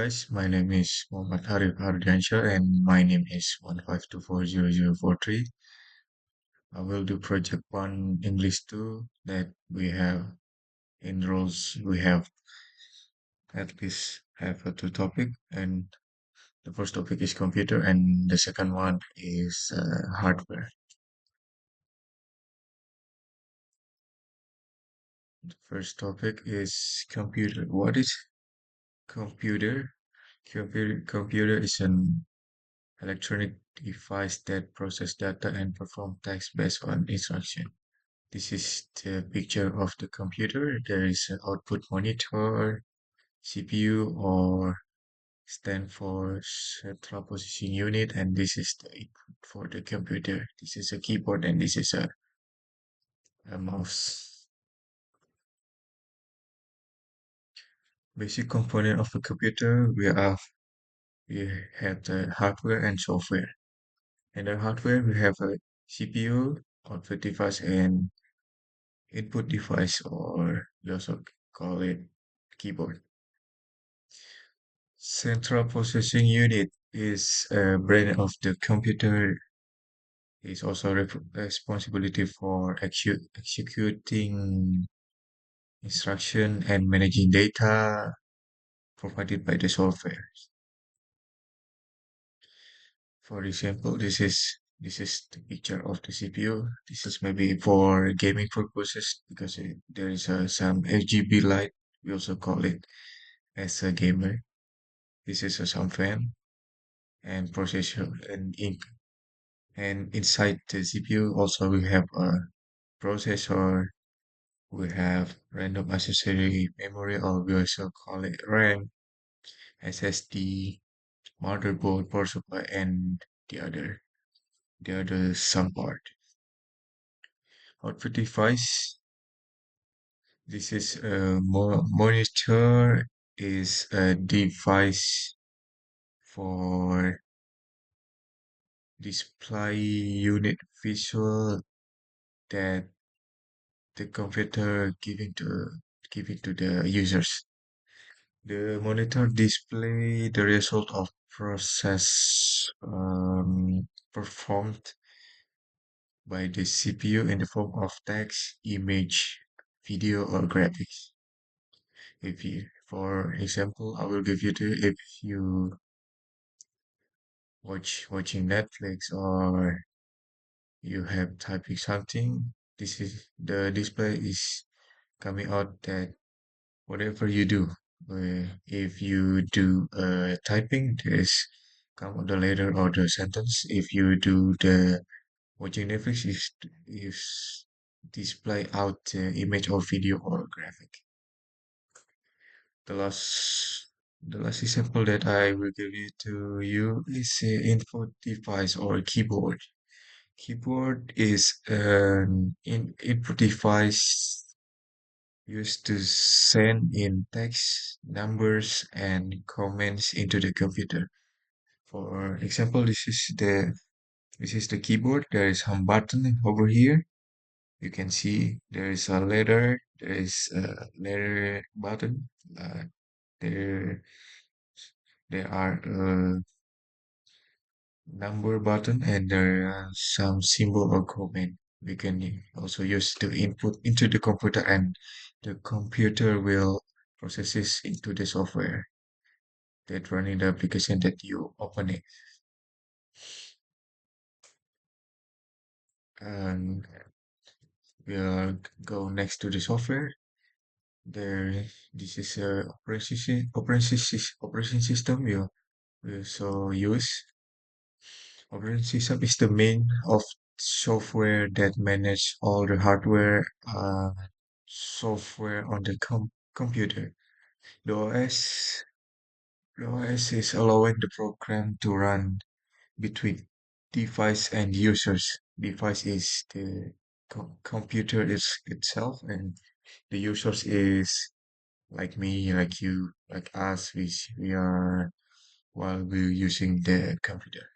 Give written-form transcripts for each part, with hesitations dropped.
guys, my name is Muhammad Ardiansyah and my name is 152400043. I will do project 1 English 2 that we have in roles. We have at least have a two topic, and the first topic is computer and the second one is hardware. The first topic is computer. What is computer? Computer is an electronic device that process data and perform tasks based on instruction. This is the picture of the computer. There is an output monitor, CPU, or stand for central processing unit, and this is the input for the computer. This is a keyboard, and this is a mouse. Basic component of the computer, we have the hardware and software. And the hardware, we have a CPU, output device, and input device, or we also call it keyboard. Central processing unit is a brain of the computer, is also responsibility for executing instruction and managing data provided by the software. For example, this is the picture of the CPU. This is maybe for gaming purposes because there is some RGB light. We also call it as a gamer. This is a sound fan and processor and ink. And inside the CPU also we have a processor, we have random accessory memory, or we also call it RAM, SSD, motherboard, power supply, and the other some part. Output device. This is a monitor, is a device for display unit visual that the computer giving to the users. The monitor display the result of process performed by the CPU in the form of text, image, video, or graphics. If you, for example, I will give you the if you watching Netflix or you have typing something, this is the display is coming out that whatever you do, if you do typing, there's come on the letter or the sentence. If you do the watching Netflix, is display out the image or video or graphic. The last example that I will give you to you is input device or keyboard. Keyboard is an input device used to send in text, numbers, and comments into the computer. For example, this is the keyboard. There is some button over here. You can see there is a letter. There is a letter button. There there are a number button, and there are some symbol or comment we can also use to input into the computer, and the computer will process this into the software that running the application that you open it. And we'll go next to the software. There, this is a operation system we also use. Operating system is the main of software that manage all the hardware software on the computer. The OS, the OS is allowing the program to run between device and users. Device is the computer itself, and the users is like me, like you, like us, which we are while we're using the computer.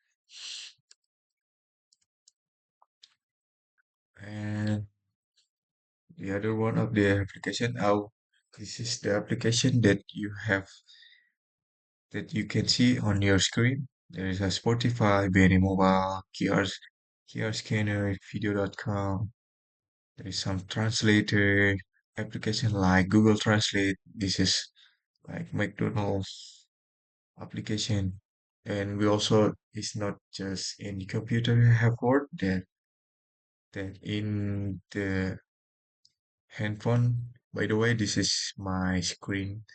And the other one of the application, this is the application that you have that you can see on your screen. There is a Spotify, Bina Mobile, QR scanner, video.com. There is some translator application like Google Translate. This is like McDonald's application. And we also, it's not just in the computer you have Word, that in the handphone. By the way, this is my screen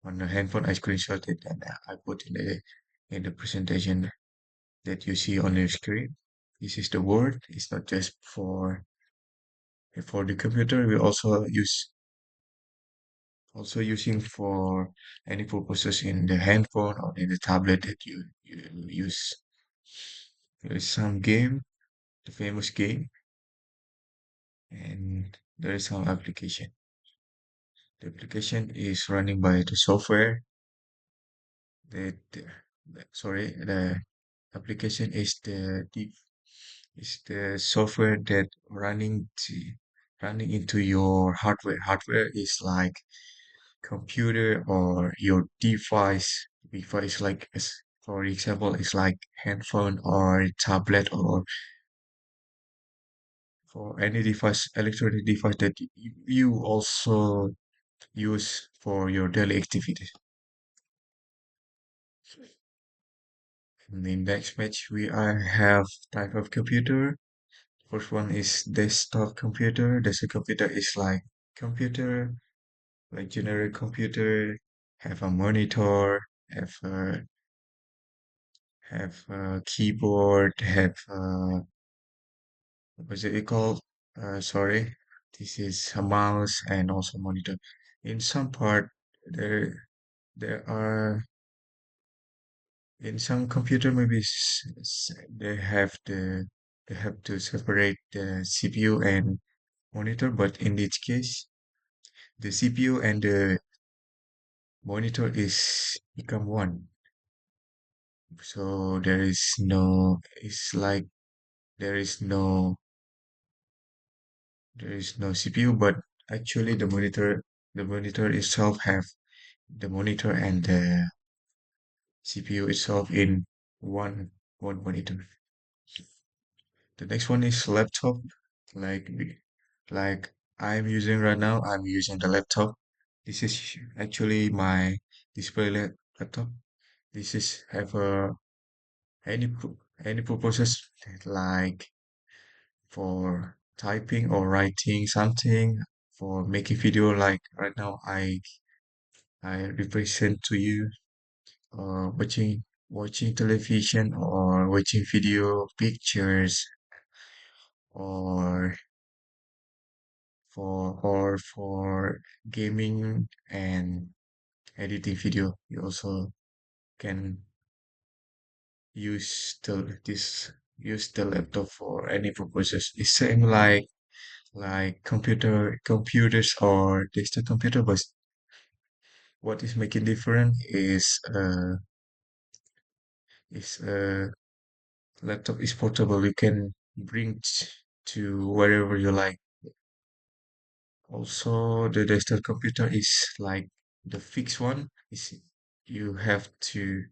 on the handphone. I screenshot it and I put in the presentation that you see on your screen. This is the Word. It's not just for the computer. We also using for any purposes in the handphone or in the tablet that you use. There is some game, the famous game, and there is some application. The application is running by the software that, the application is the software that running into your hardware. Hardware is like computer or your device. Device like for example, it's like handphone or tablet or for any device, electronic device that you also use for your daily activities. In the next page, have type of computer. First one is desktop computer. Desktop computer is like computer, like generic computer, have a monitor, have a have a keyboard, have what's it called? Sorry, this is a mouse and also monitor. In some part, there are in some computer maybe they have to separate the CPU and monitor, but in this case, the CPU and the monitor is become one. So it's like there is no there is no CPU, but actually the monitor itself have the monitor and the CPU itself in one monitor. The next one is laptop, like like I'm using right now. I'm using the laptop. This is actually my display laptop. This is have any purposes like for typing or writing something, for making video like right now I represent to you watching television or watching video pictures or for gaming and editing video. You also can use the laptop for any purposes. It's same like computers or desktop computer, but what is making different is laptop is portable. You can bring to wherever you like. Also, the desktop computer is like the fixed one. Is you have to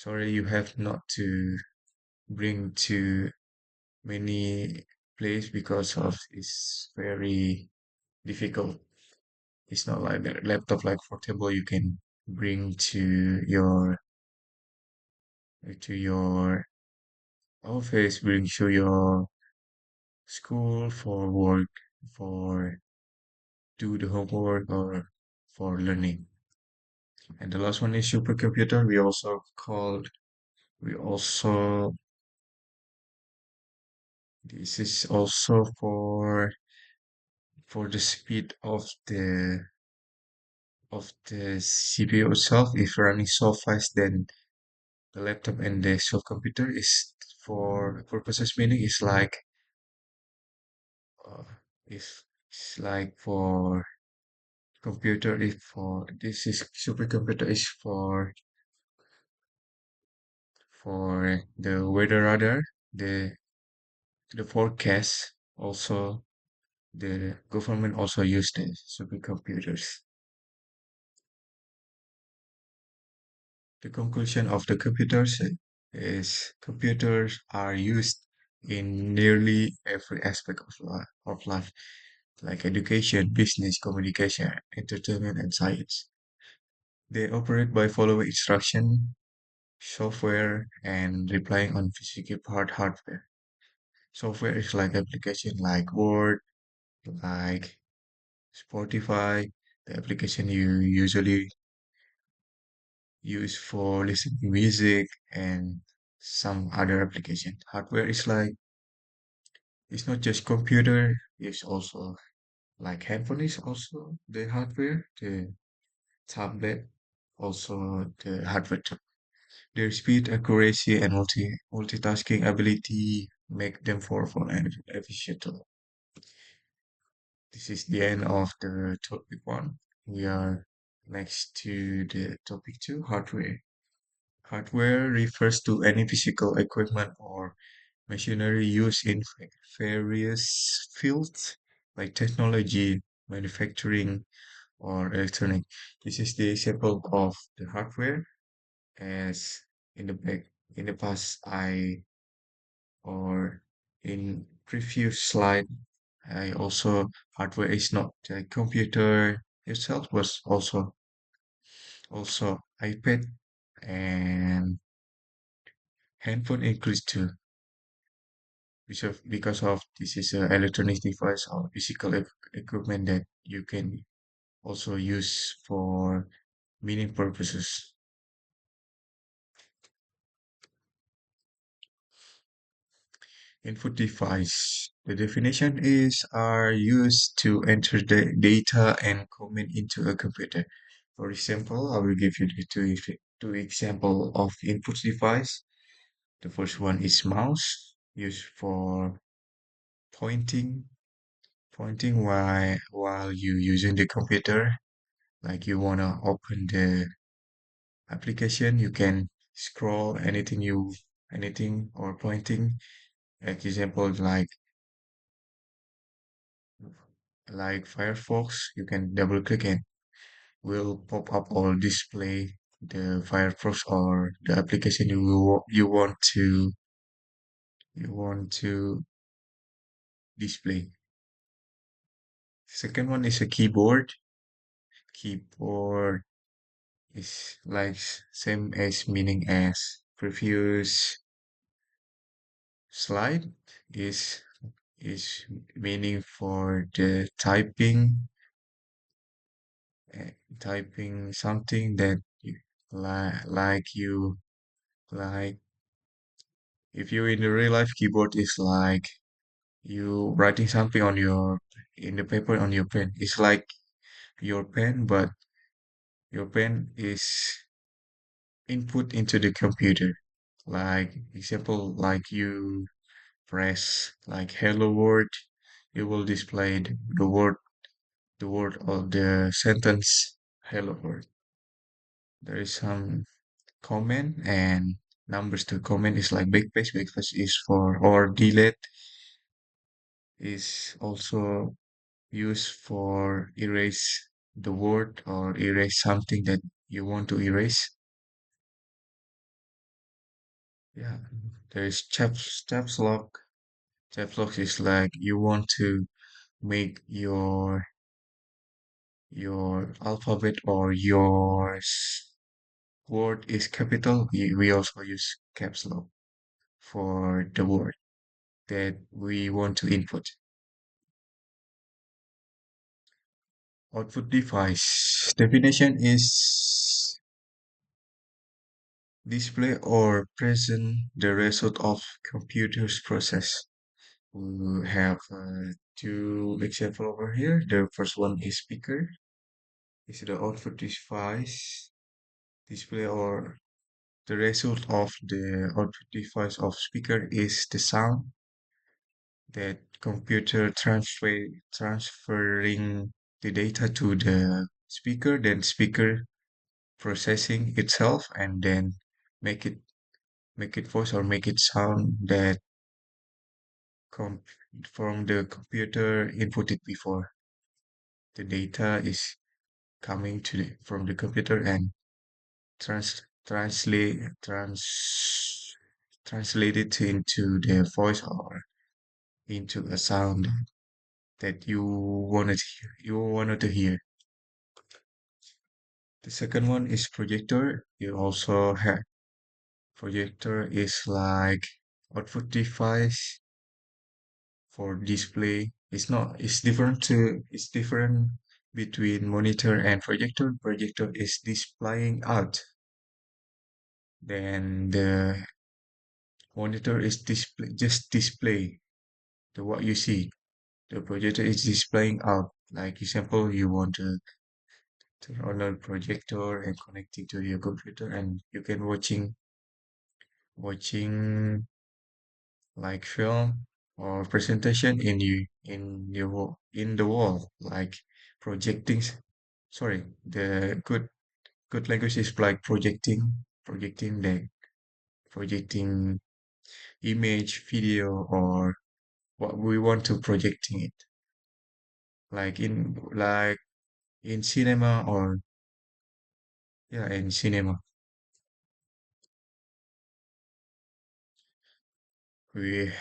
you have not to bring to many place because of it's very difficult. It's not like the laptop like portable you can bring to your office, bring to your school for work, for do the homework or for learning. And the last one is supercomputer. We also this is also for the speed of the CPU itself. If running so fast, then the laptop and the supercomputer is for purposes meaning is like uh, is like for computer is for this is supercomputer is for the weather radar, the the forecast. Also, the government also use the supercomputers. The conclusion of the computers is computers are used in nearly every aspect of life, like education, business, communication, entertainment, and science. They operate by following instruction, software, and relying on physical hardware. Software is like application like Word, like Spotify, the application you usually use for listening to music, and some other application. Hardware is like it's not just computer, it's also like handphone is also the hardware, the tablet also the hardware too. Their speed, accuracy, and multitasking ability make them powerful and efficient tool. This is the end of the topic one. We are next to the topic two, hardware. Hardware refers to any physical equipment or machinery used in various fields like technology, manufacturing, or electronic. This is the example of the hardware as in the back in the past I or in previous slide I also hardware is not the computer itself was also iPad and handphone includes too because of this is an electronic device or physical equipment that you can also use for meaning purposes. Input device. The definition is are used to enter the data and comment into a computer. For example, I will give you the two example of input device. The first one is mouse, used for pointing, pointing while you using the computer. Like you wanna open the application, you can scroll anything or pointing. Example like Firefox, you can double click and will pop up or display the Firefox or the application you want to display. Second one is a keyboard. Keyboard is like same as meaning as previous slide is meaning for the uh, typing something that you like if you in the real life keyboard is like you writing something on your in the paper on your pen. It's like your pen, but your pen is input into the computer. Like example, like you press like hello world, it will display the word of the sentence hello world. There is some comment and numbers to comment is like backspace is for or delete is also used for erase the word or erase something that you want to erase. Yeah, there is caps lock. Caps lock is like you want to make your alphabet or your word is capital. We also use caps lock for the word that we want to input. Output device definition is display or present the result of computer's process. We have two example over here. The first one is speaker. Is the output device display or the result of the output device of speaker is the sound that computer transferring the data to the speaker, then speaker processing itself and then make it make it voice or make it sound that com- from the computer inputted before. The data is coming from the computer and translate trans translate it into the voice or into a sound that you wanted to hear. The second one is projector. You also have projector is like output device for display. It's different between monitor and projector. Projector is displaying out. Then the monitor is display the what you see. The projector is displaying out. Like example, you want to turn on a projector and connect it to your computer, and you can watching like film or presentation in the wall, like projecting. Sorry, the good language is like projecting image, video, or what we want to projecting it, like in cinema or yeah, in cinema. We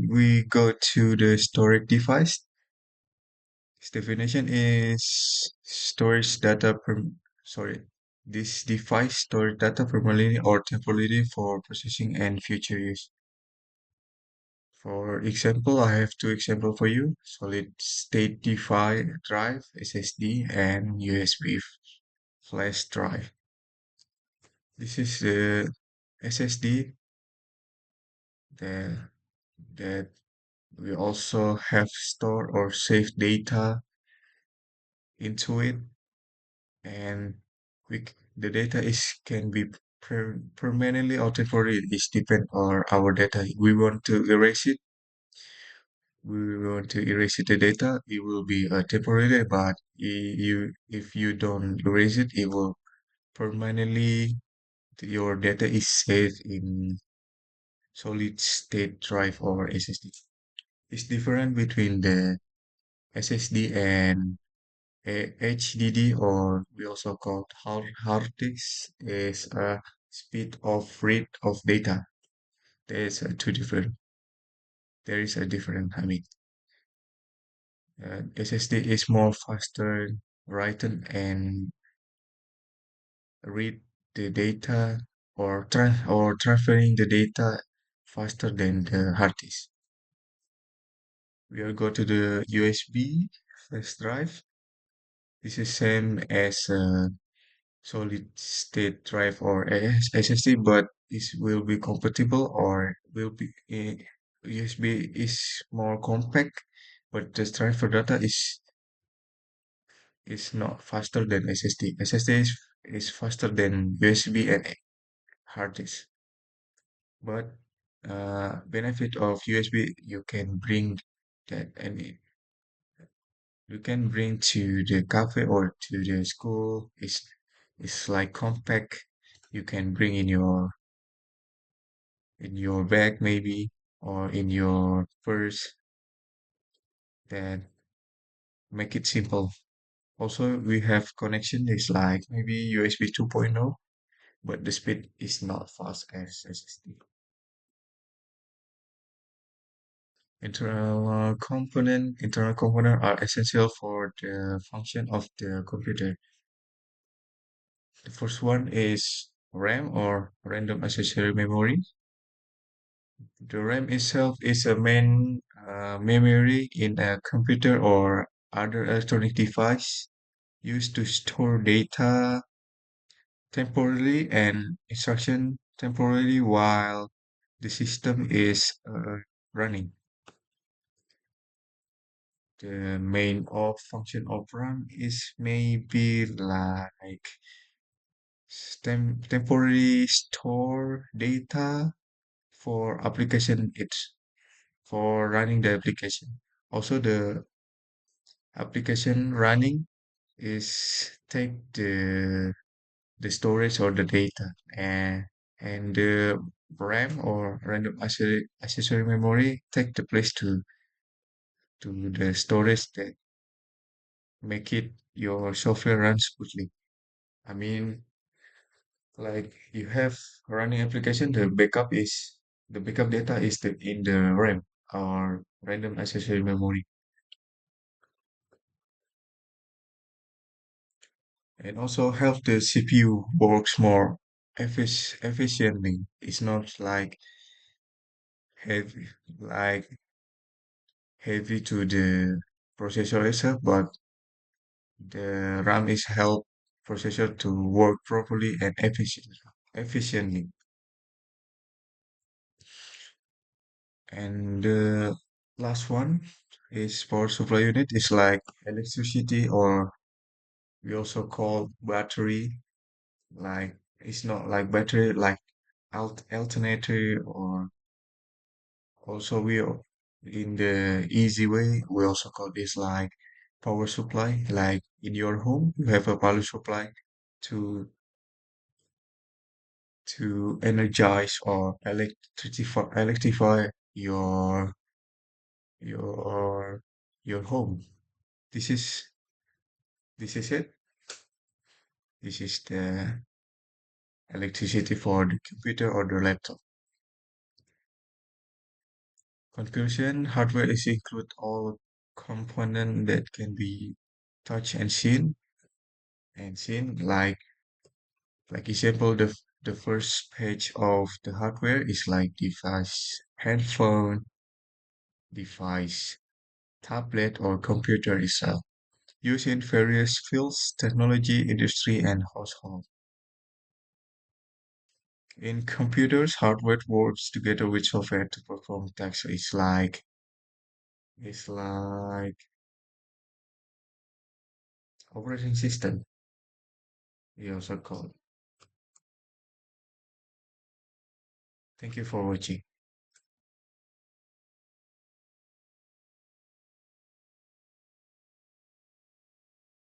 we go to the storage device. Its definition is storage data per sorry. This device stores data permanently or temporarily for processing and future use. For example, I have two examples for you. Solid state drive, SSD, and USB flash drive. This is the SSD that, that we also have store or save data into it, and the data is can be permanently or temporarily. It depend on our data. We want to erase the data, it will be temporary, but if you don't erase it, it will permanently, your data is saved in solid state drive or SSD. It's different between the SSD and HDD, or we also call hard disk, is a speed of read of data. There's two different. There is a different. I mean, SSD is more faster written and read the data or transferring the data faster than the hard disk. We'll go to the USB flash drive. This is same as a solid state drive or SSD, but this will be compatible or will be USB is more compact, but the transfer data is not faster than SSD. SSD is faster than USB and hard disk. But benefit of USB, that and you can bring to the cafe or to the school. It's like compact. You can bring in your bag maybe or in your purse. That make it simple. Also, we have connection is like maybe USB 2.0, but the speed is not fast as SSD. Internal component are essential for the function of the computer. The first one is RAM or random accessory memory. The RAM itself is a main memory in a computer or other electronic device used to store data temporarily and instruction temporarily while the system is running. The main of function of RAM is maybe like temporarily store data for application it's for running the application. Also, the application running is take the storage or the data, and the RAM or random accessory memory take the place to the storage that make it your software run smoothly. I mean, Like you have running application, the backup data is in the RAM or random accessory memory, and also help the CPU works more efficiently. It's not heavy like heavy to the processor itself, but the RAM is help processor to work properly and efficiently. And the last one is power supply unit is like electricity, or we also call battery. Like it's not like battery like alternator, or also in the easy way we also call this like power supply. Like in your home you have a power supply to energize or electrify your your home. This is this is it. This is the electricity for the computer or the laptop. Conclusion: hardware is include all component that can be touched and seen. Like example, the first page of the hardware is like device, handphone, device, tablet, or computer itself, used in various fields, technology, industry, and household. In computers, hardware works together with software to perform tasks. It's like operating system. We also call. Thank you for watching.